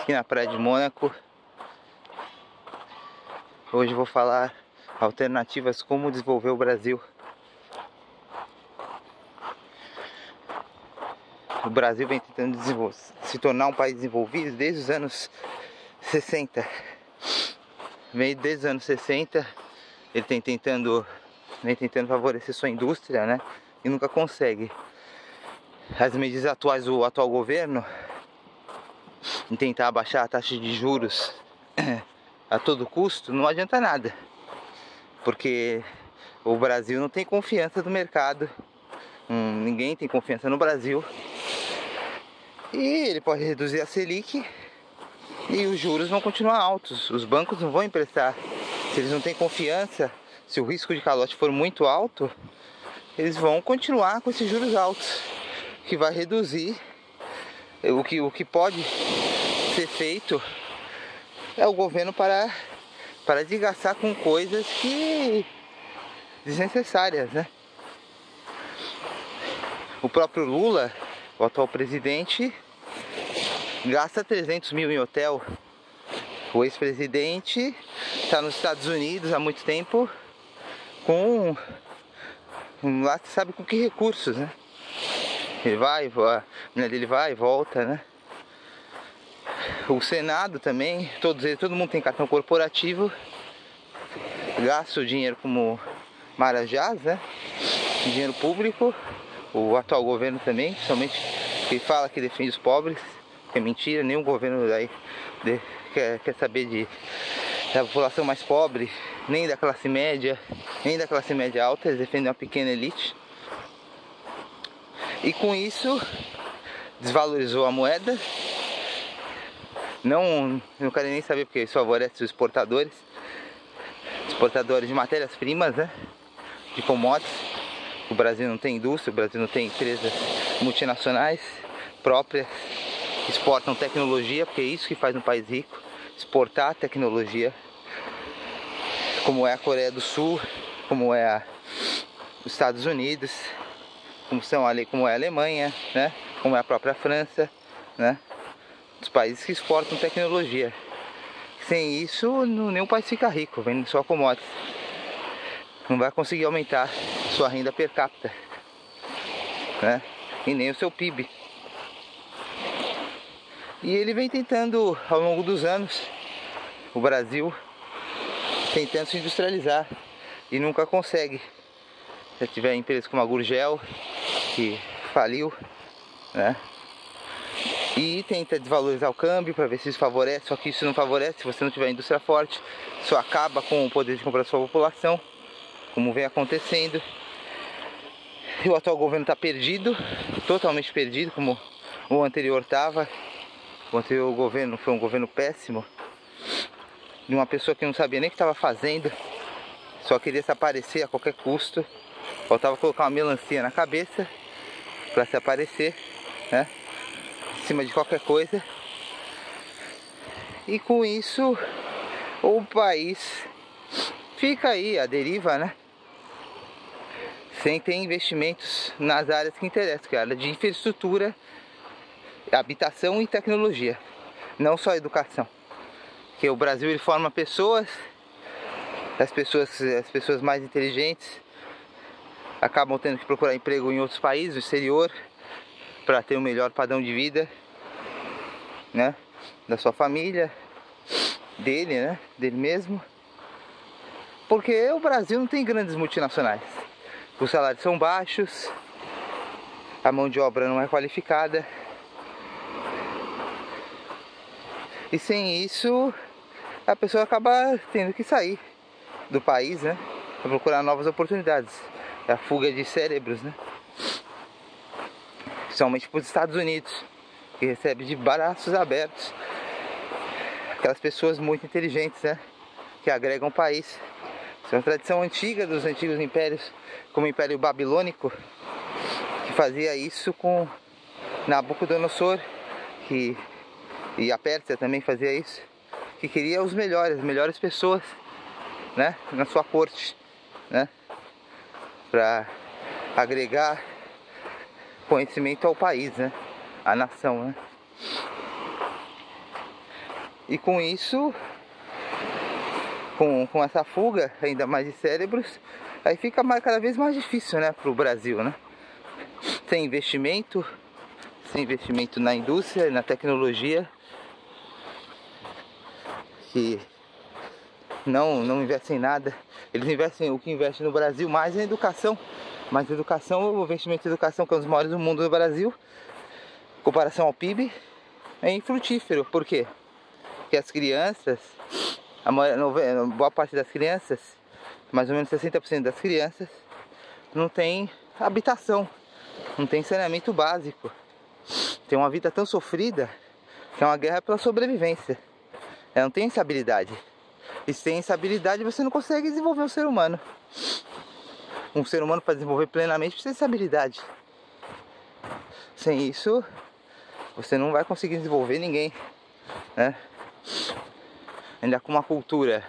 aqui na praia de Mônaco. Hoje eu vou falar alternativas como desenvolver o Brasil. O Brasil vem tentando se tornar um país desenvolvido desde os anos 60. Vem desde os anos 60, ele vem tentando favorecer sua indústria, né? E nunca consegue. As medidas atuais do atual governo, em tentar abaixar a taxa de juros a todo custo, não adianta nada. Porque o Brasil não tem confiança do mercado. Ninguém tem confiança no Brasil. E ele pode reduzir a Selic e os juros vão continuar altos. Os bancos não vão emprestar. Se eles não têm confiança, se o risco de calote for muito alto, eles vão continuar com esses juros altos, que vai reduzir. O que pode ser feito é o governo parar de gastar com coisas desnecessárias, né? O próprio Lula, o atual presidente, gasta 300 mil em hotel. O ex-presidente está nos Estados Unidos há muito tempo lá se sabe com que recursos, né? Ele vai, a mulher dele vai e volta, né? O Senado também, todo mundo tem cartão corporativo, gasta o dinheiro como marajás, né? Dinheiro público. O atual governo também, somente que fala que defende os pobres, que é mentira. Nenhum governo daí quer saber da população mais pobre, nem da classe média, nem da classe média alta. Eles defendem uma pequena elite. E com isso desvalorizou a moeda. Não quero nem saber, porque isso favorece os exportadores de matérias-primas, né? De commodities. O Brasil não tem indústria, o Brasil não tem empresas multinacionais próprias que exportam tecnologia, porque é isso que faz um país rico, exportar tecnologia, como é a Coreia do Sul, como é os Estados Unidos, como é a Alemanha, né? Como é a própria França, né? Os países que exportam tecnologia. Sem isso, nenhum país fica rico, vende só commodities. Não vai conseguir aumentar sua renda per capita, né? E nem o seu PIB. E ele vem tentando, ao longo dos anos, o Brasil tentando se industrializar e nunca consegue. Já tiver empresas como a Gurgel, que faliu, né? E tenta desvalorizar o câmbio para ver se isso favorece, só que isso não favorece. Se você não tiver indústria forte, isso acaba com o poder de compra da sua população, como vem acontecendo. E o atual governo está perdido, totalmente perdido, como o anterior estava. O anterior governo foi um governo péssimo, de uma pessoa que não sabia nem o que estava fazendo, só queria se aparecer a qualquer custo. Faltava colocar uma melancia na cabeça para se aparecer, né? Em cima de qualquer coisa. E com isso o país fica aí à deriva, né? Sem ter investimentos nas áreas que interessam, que é a área de infraestrutura, habitação e tecnologia, não só educação. Porque o Brasil ele forma pessoas, as pessoas mais inteligentes acabam tendo que procurar emprego em outros países, no exterior, para ter um melhor padrão de vida, né? Da sua família, dele, né? Dele mesmo. Porque o Brasil não tem grandes multinacionais. Os salários são baixos, a mão de obra não é qualificada. E sem isso, a pessoa acaba tendo que sair do país, né? Para procurar novas oportunidades. É a fuga de cérebros, né? Principalmente para os Estados Unidos, que recebe de braços abertos aquelas pessoas muito inteligentes, né? Que agregam o país. Isso é uma tradição antiga dos antigos impérios, como o Império Babilônico, que fazia isso com Nabucodonosor, e a Pérsia também fazia isso, que queria as melhores pessoas, né? Na sua corte, né? Para agregar conhecimento ao país, né? À nação, né? E com isso, com essa fuga ainda mais de cérebros, aí fica cada vez mais difícil, né, para o Brasil, né? Sem investimento na indústria e na tecnologia, que não investem em nada. Eles investem, o que investem no Brasil mais é em educação. Mas educação, o investimento em educação, que é um dos maiores do mundo no Brasil, em comparação ao PIB, é infrutífero. Por quê? Porque as crianças, boa parte das crianças, mais ou menos 60% das crianças, não tem habitação, não tem saneamento básico. Tem uma vida tão sofrida que é uma guerra pela sobrevivência. Não tem essa habilidade. E sem essa habilidade você não consegue desenvolver um ser humano. Um ser humano, para desenvolver plenamente, precisa dessa habilidade. Sem isso, você não vai conseguir desenvolver ninguém, né? Ainda com uma cultura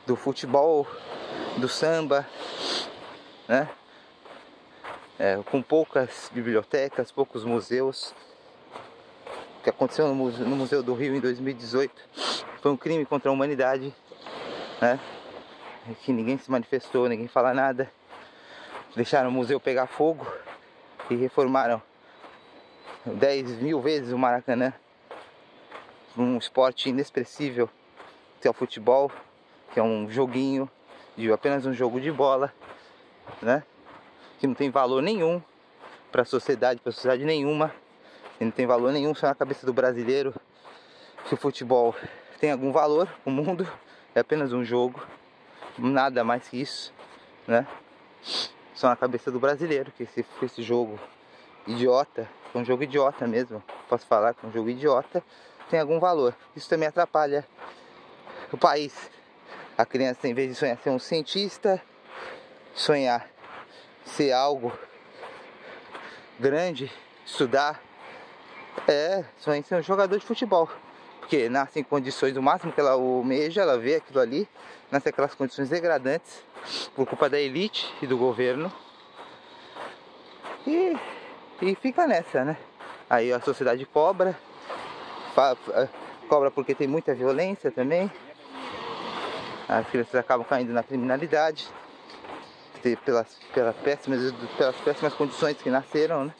do futebol, do samba, né? Com poucas bibliotecas, poucos museus. O que aconteceu no Museu do Rio em 2018 foi um crime contra a humanidade, né? Que ninguém se manifestou, ninguém fala nada. Deixaram o museu pegar fogo e reformaram 10.000 vezes o Maracanã. Um esporte inexpressível, que é o futebol, que é um joguinho, apenas um jogo de bola, né? Que não tem valor nenhum para sociedade nenhuma. E não tem valor nenhum só na cabeça do brasileiro. Se o futebol tem algum valor, o mundo é apenas um jogo, nada mais que isso, né? Só na cabeça do brasileiro que esse jogo idiota, é um jogo idiota mesmo, posso falar que é um jogo idiota, tem algum valor. Isso também atrapalha o país. A criança, em vez de sonhar ser um cientista, sonhar ser algo grande, estudar, sonha em ser um jogador de futebol. Porque nasce em condições, o máximo que ela almeja, ela vê aquilo ali, nasce aquelas condições degradantes por culpa da elite e do governo. E fica nessa, né? Aí a sociedade cobra porque tem muita violência também. As crianças acabam caindo na criminalidade pelas péssimas condições que nasceram, né?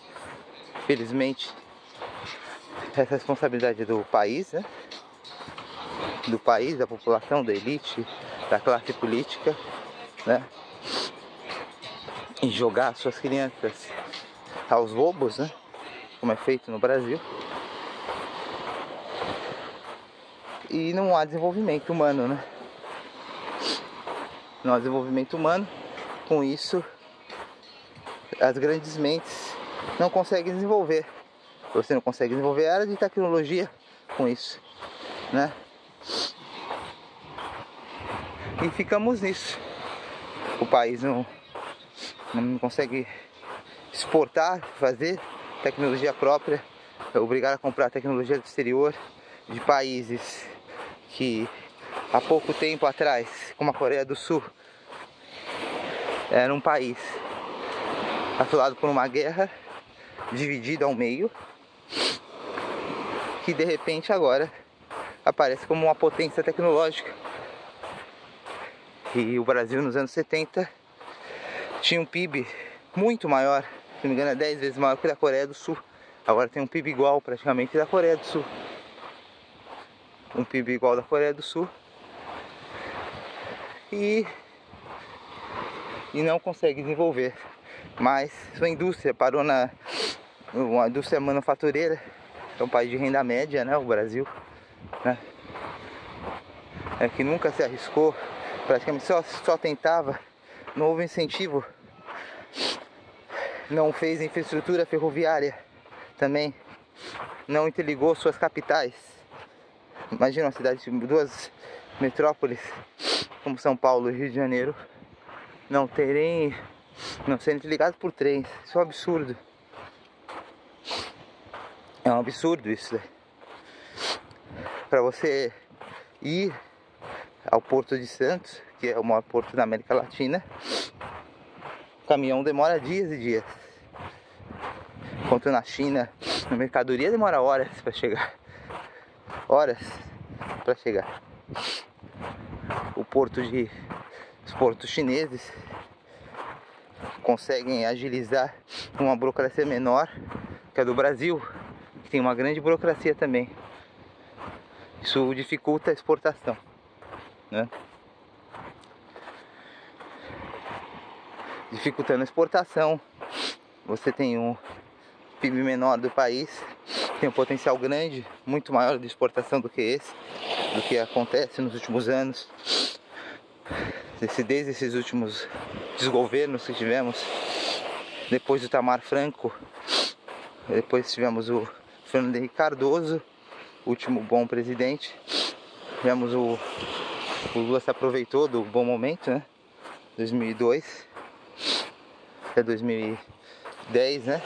Felizmente, essa responsabilidade do país, né? Do país, da população, da elite, da classe política, né? E jogar suas crianças aos lobos, né? Como é feito no Brasil. E não há desenvolvimento humano, né? Não há desenvolvimento humano. Com isso, as grandes mentes não conseguem desenvolver. Você não consegue desenvolver a área de tecnologia com isso, né? E ficamos nisso. O país não consegue exportar, fazer tecnologia própria. É obrigado a comprar tecnologia do exterior, de países que há pouco tempo atrás, como a Coreia do Sul, era um país assolado por uma guerra, dividido ao meio, que de repente agora aparece como uma potência tecnológica. E o Brasil nos anos 70 tinha um PIB muito maior, se não me engano é 10 vezes maior que o da Coreia do Sul. Agora tem um PIB igual praticamente da Coreia do Sul. Um PIB igual da Coreia do Sul. E não consegue desenvolver. Mas sua indústria parou uma indústria manufatureira. É um país de renda média, né? O Brasil, né? Que nunca se arriscou, praticamente só tentava, não houve incentivo, não fez infraestrutura ferroviária também, não interligou suas capitais. Imagina uma cidade de duas metrópoles como São Paulo e Rio de Janeiro não serem interligados por trens. Isso é um absurdo. É um absurdo isso, né? Para você ir ao Porto de Santos, que é o maior porto da América Latina, o caminhão demora dias e dias. Enquanto na China, a mercadoria demora horas para chegar. horas para chegar. Os portos chineses conseguem agilizar uma burocracia menor que a do Brasil, que tem uma grande burocracia também. Isso dificulta a exportação, né? Dificultando a exportação, você tem um PIB menor do país, tem um potencial grande, muito maior de exportação do que acontece nos últimos anos. Desde esses últimos desgovernos que tivemos, depois do Itamar Franco, depois tivemos o Fernando Henrique Cardoso, último bom presidente. Tivemos o Lula se aproveitou do bom momento, né? 2002 até 2010, né?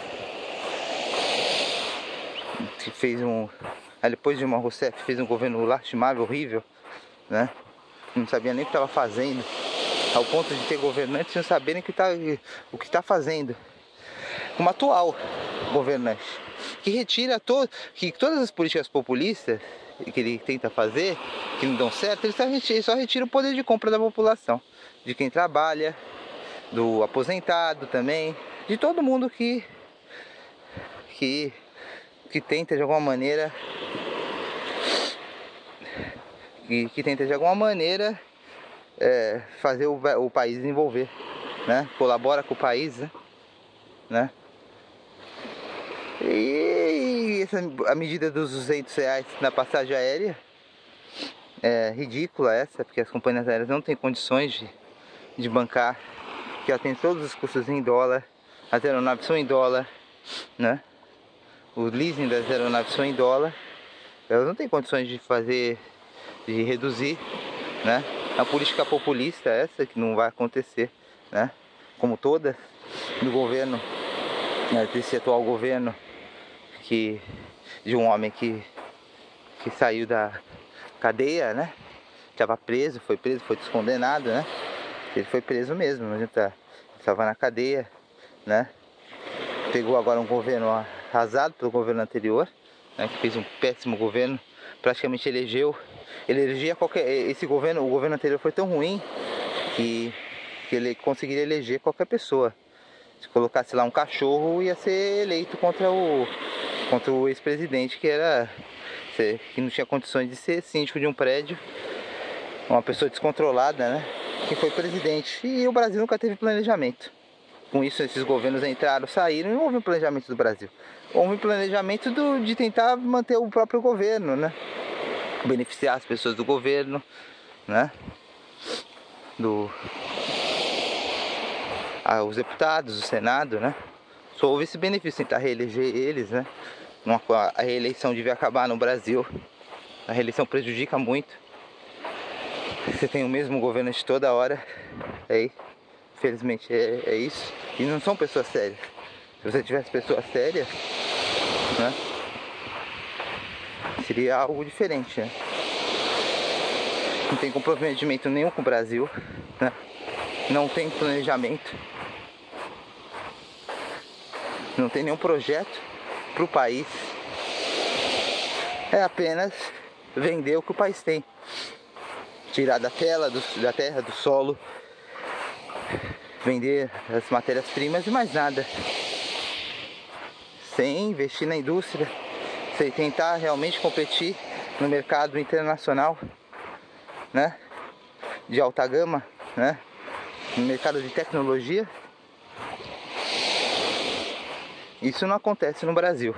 Que fez depois Dilma Rousseff fez um governo lastimável, horrível, né? Não sabia nem o que estava fazendo, ao ponto de ter governantes não saberem o que está fazendo. Como atual governante, que retira que todas as políticas populistas que ele tenta fazer, que não dão certo, ele só retira o poder de compra da população, de quem trabalha, do aposentado também, de todo mundo que tenta de alguma maneira fazer o país desenvolver, né? Colabora com o país, né? E a medida dos R$200 na passagem aérea é ridícula porque as companhias aéreas não têm condições de bancar, que ela tem todos os custos em dólar, as aeronaves são em dólar, né? O leasing das aeronaves são em dólar, elas não têm condições de reduzir, né? É uma política populista essa, que não vai acontecer, né? Como todas do governo, desse atual governo, de um homem que saiu da cadeia, né? Estava preso, foi descondenado, né? Ele foi preso mesmo, mas ele estava na cadeia, né? Pegou agora um governo arrasado pelo governo anterior, né? Que fez um péssimo governo, praticamente elegia esse governo. O governo anterior foi tão ruim que ele conseguiria eleger qualquer pessoa. Se colocasse lá um cachorro, ia ser eleito contra o ex-presidente, que não tinha condições de ser síndico de um prédio, uma pessoa descontrolada, né? Que foi presidente. E o Brasil nunca teve planejamento. Com isso, esses governos entraram, saíram, e não houve um planejamento do Brasil. Houve um planejamento de tentar manter o próprio governo, né? Beneficiar as pessoas do governo, né? Os deputados, o Senado, né? Só houve esse benefício, tentar reeleger eles, né? A reeleição devia acabar no Brasil. A reeleição prejudica muito. Você tem o mesmo governante toda hora. Infelizmente é isso. E não são pessoas sérias. Se você tivesse pessoas sérias, né? Seria algo diferente, né? Não tem comprometimento nenhum com o Brasil, né? Não tem planejamento, não tem nenhum projeto para o país. É apenas vender o que o país tem, tirar da terra, do solo, vender as matérias-primas e mais nada, sem investir na indústria, sem tentar realmente competir no mercado internacional, né? De alta gama, né? No mercado de tecnologia. Isso não acontece no Brasil.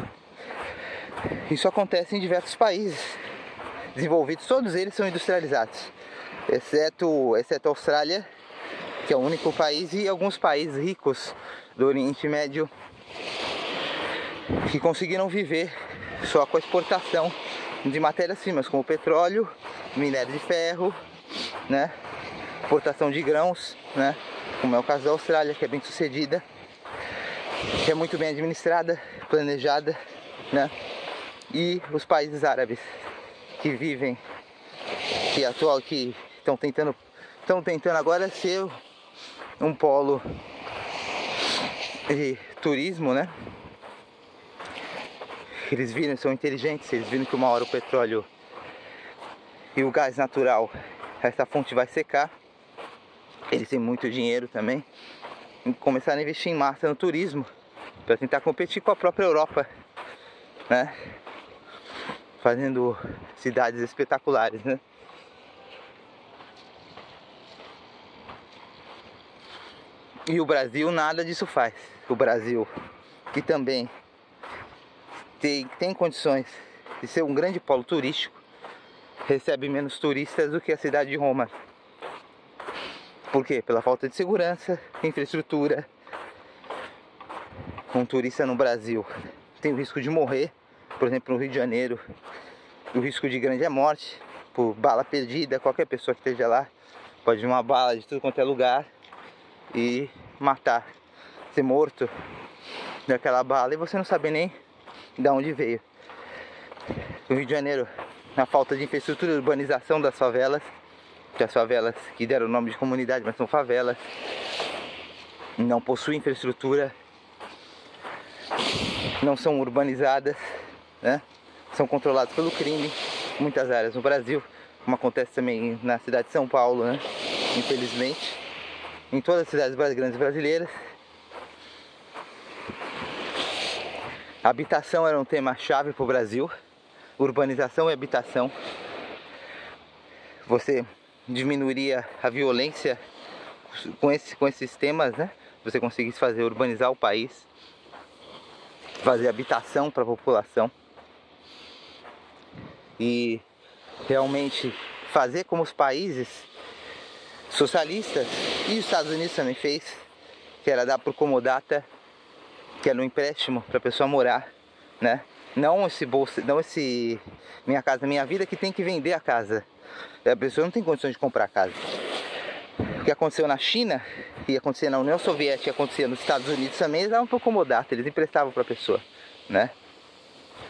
Isso acontece em diversos países desenvolvidos, todos eles são industrializados, exceto a Austrália, que é o único país, e alguns países ricos do Oriente Médio que conseguiram viver só com a exportação de matérias-primas, como petróleo, minério de ferro, né? Exportação de grãos, né? Como é o caso da Austrália, que é bem sucedida, que é muito bem administrada, planejada, né? E os países árabes que estão tentando agora ser um polo de turismo, né? Eles viram, são inteligentes, eles viram que uma hora o petróleo e o gás natural, essa fonte vai secar. Eles têm muito dinheiro também. E começaram a investir em massa no turismo para tentar competir com a própria Europa, né? Fazendo cidades espetaculares, né? E o Brasil nada disso faz. O Brasil, que também tem condições de ser um grande polo turístico, recebe menos turistas do que a cidade de Roma. Por quê? Pela falta de segurança, infraestrutura. Um turista no Brasil tem o risco de morrer, por exemplo, no Rio de Janeiro, o risco de grande é morte, por bala perdida. Qualquer pessoa que esteja lá pode vir uma bala de tudo quanto é lugar e matar, ser morto daquela bala e você não saber nem de onde veio. No Rio de Janeiro, na falta de infraestrutura e urbanização das favelas, que as favelas que deram o nome de comunidade, mas são favelas, não possuem infraestrutura, não são urbanizadas, né? São controladas pelo crime, muitas áreas no Brasil, como acontece também na cidade de São Paulo, né? Infelizmente, em todas as cidades grandes brasileiras. A habitação era um tema chave para o Brasil, urbanização e habitação. Você diminuiria a violência com esses temas, né? Você conseguisse fazer urbanizar o país, fazer habitação para a população e realmente fazer como os países socialistas e os Estados Unidos também fez, que era dar por comodata, que era um empréstimo para a pessoa morar, né? Não esse Minha Casa Minha Vida, que tem que vender a casa. A pessoa não tem condições de comprar a casa. O que aconteceu na China, ia acontecer na União Soviética, ia acontecer nos Estados Unidos também, eles davam por comodata, eles emprestavam para a pessoa, né?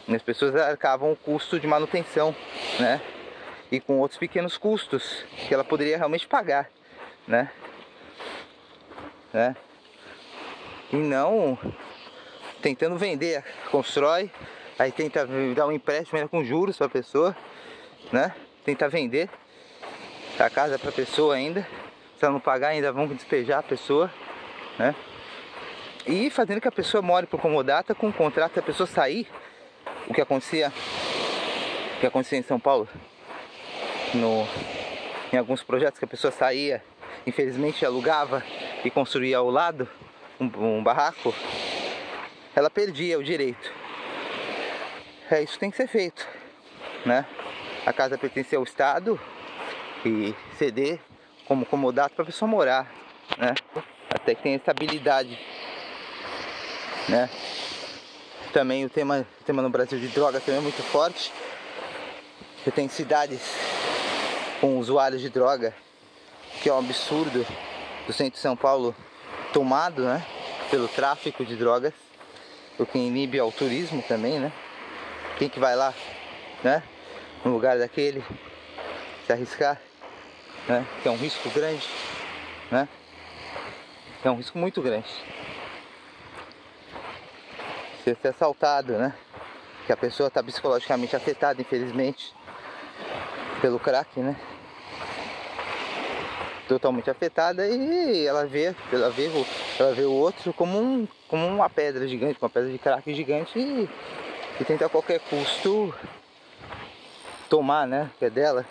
E as pessoas arcavam o custo de manutenção, né? E com outros pequenos custos que ela poderia realmente pagar, né? E não tentando vender, constrói, aí tenta dar um empréstimo ainda com juros para a pessoa, né? Tenta vender a casa para a pessoa ainda, se ela não pagar ainda vão despejar a pessoa, né? E fazendo que a pessoa more por comodata com o contrato, se a pessoa sair, o que acontecia em São Paulo, em alguns projetos que a pessoa saía, infelizmente alugava e construía ao lado um barraco, ela perdia o direito. Isso tem que ser feito, né? A casa pertence ao Estado e ceder como comodato para a pessoa morar, né? Até que tenha estabilidade, né? Também o tema no Brasil de droga também é muito forte. Você tem cidades com usuários de droga, que é um absurdo, do centro de São Paulo tomado, né? Pelo tráfico de drogas, o que inibe ao turismo também, né? Quem que vai lá, né? No lugar daquele, se arriscar, né? Que é um risco grande, né? É um risco muito grande. Ser assaltado, né? Que a pessoa está psicologicamente afetada, infelizmente, pelo crack, né? Totalmente afetada e ela vê o outro como uma pedra gigante, uma pedra de crack gigante e tenta a qualquer custo tomar, né? Que é dela.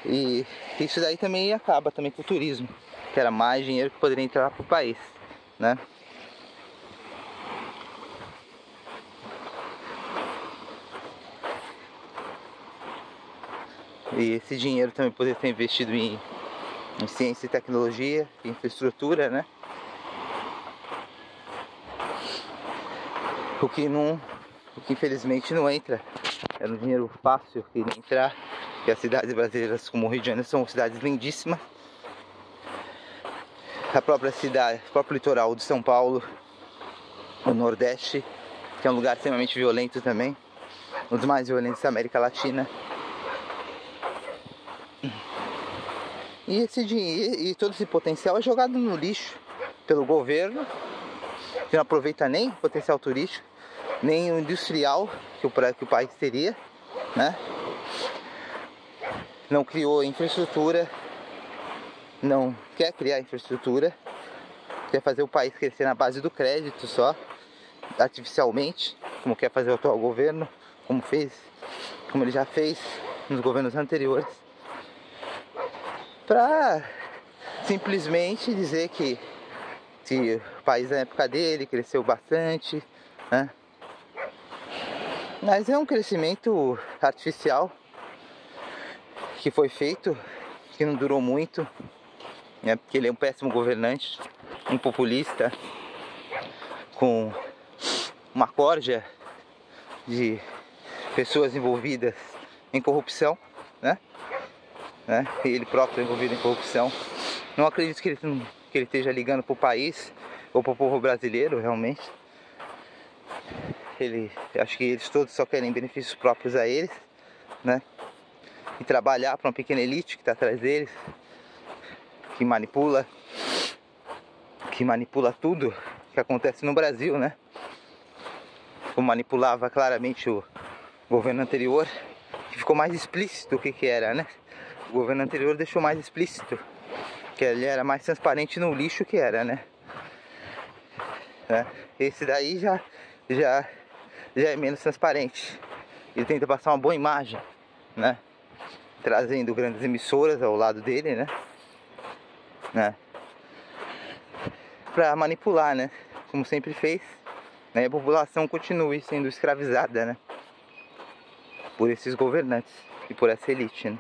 E isso daí também acaba também com o turismo, que era mais dinheiro que poderia entrar para o país, né? E esse dinheiro também poderia ser investido em ciência e tecnologia, infraestrutura, né? O que infelizmente não entra. Era um dinheiro fácil que iria entrar, porque as cidades brasileiras como o Rio de Janeiro são cidades lindíssimas. A própria cidade, o próprio litoral de São Paulo, o Nordeste, que é um lugar extremamente violento também, um dos mais violentos da América Latina. E todo esse potencial é jogado no lixo pelo governo, que não aproveita nem o potencial turístico, nem o industrial que o país teria, né? não criou infraestrutura, não quer criar infraestrutura, quer fazer o país crescer na base do crédito só, artificialmente, como quer fazer o atual governo, como ele já fez nos governos anteriores, para simplesmente dizer que o país na época dele cresceu bastante, né? Mas é um crescimento artificial que foi feito, que não durou muito, né? Porque ele é um péssimo governante, um populista, com uma corja de pessoas envolvidas em corrupção, né? Ele próprio é envolvido em corrupção. Não acredito que ele esteja ligando para o país ou para o povo brasileiro, realmente. Acho que eles todos só querem benefícios próprios a eles, né? E trabalhar para uma pequena elite que está atrás deles, que manipula tudo que acontece no Brasil, né? Como manipulava claramente o governo anterior, que ficou mais explícito o que era, né? O governo anterior deixou mais explícito, que ele era mais transparente no lixo que era, né? Esse daí já é menos transparente. Ele tenta passar uma boa imagem, né? Trazendo grandes emissoras ao lado dele, né? Pra manipular, né? Como sempre fez, né? E a população continue sendo escravizada, né? Por esses governantes e por essa elite, né?